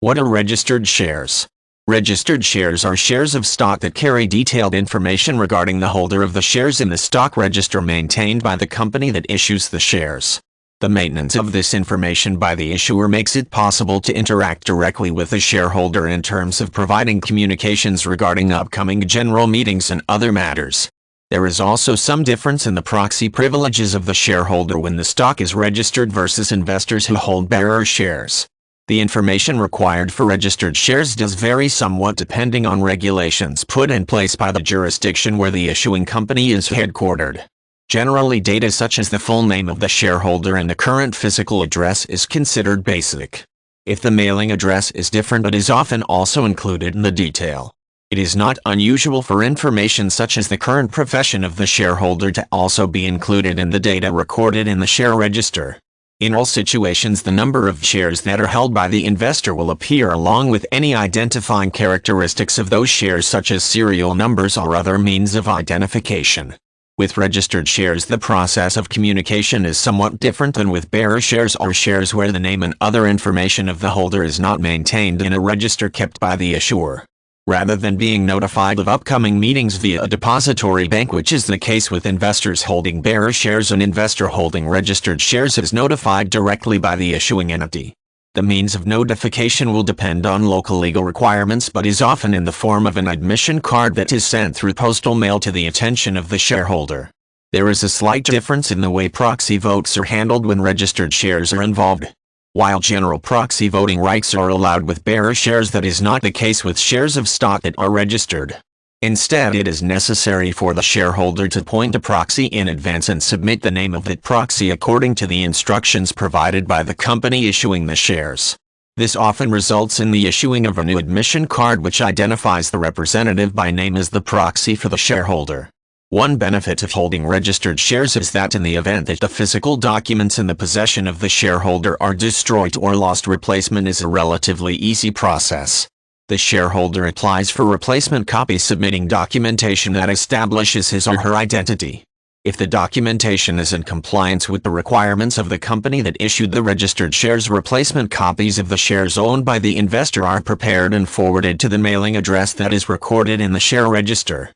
What are registered shares? Registered shares are shares of stock that carry detailed information regarding the holder of the shares in the stock register maintained by the company that issues the shares. The maintenance of this information by the issuer makes it possible to interact directly with the shareholder in terms of providing communications regarding upcoming general meetings and other matters. There is also some difference in the proxy privileges of the shareholder when the stock is registered versus investors who hold bearer shares. The information required for registered shares does vary somewhat depending on regulations put in place by the jurisdiction where the issuing company is headquartered. Generally, data such as the full name of the shareholder and the current physical address is considered basic. If the mailing address is different, it is often also included in the detail. It is not unusual for information such as the current profession of the shareholder to also be included in the data recorded in the share register. In all situations, the number of shares that are held by the investor will appear along with any identifying characteristics of those shares such as serial numbers or other means of identification. With registered shares, the process of communication is somewhat different than with bearer shares or shares where the name and other information of the holder is not maintained in a register kept by the issuer. Rather than being notified of upcoming meetings via a depository bank, which is the case with investors holding bearer shares, an investor holding registered shares is notified directly by the issuing entity. The means of notification will depend on local legal requirements but is often in the form of an admission card that is sent through postal mail to the attention of the shareholder. There is a slight difference in the way proxy votes are handled when registered shares are involved. While general proxy voting rights are allowed with bearer shares, that is not the case with shares of stock that are registered. Instead, it is necessary for the shareholder to appoint a proxy in advance and submit the name of that proxy according to the instructions provided by the company issuing the shares. This often results in the issuing of a new admission card which identifies the representative by name as the proxy for the shareholder. One benefit of holding registered shares is that in the event that the physical documents in the possession of the shareholder are destroyed or lost, replacement is a relatively easy process. The shareholder applies for replacement copies, submitting documentation that establishes his or her identity. If the documentation is in compliance with the requirements of the company that issued the registered shares, replacement copies of the shares owned by the investor are prepared and forwarded to the mailing address that is recorded in the share register.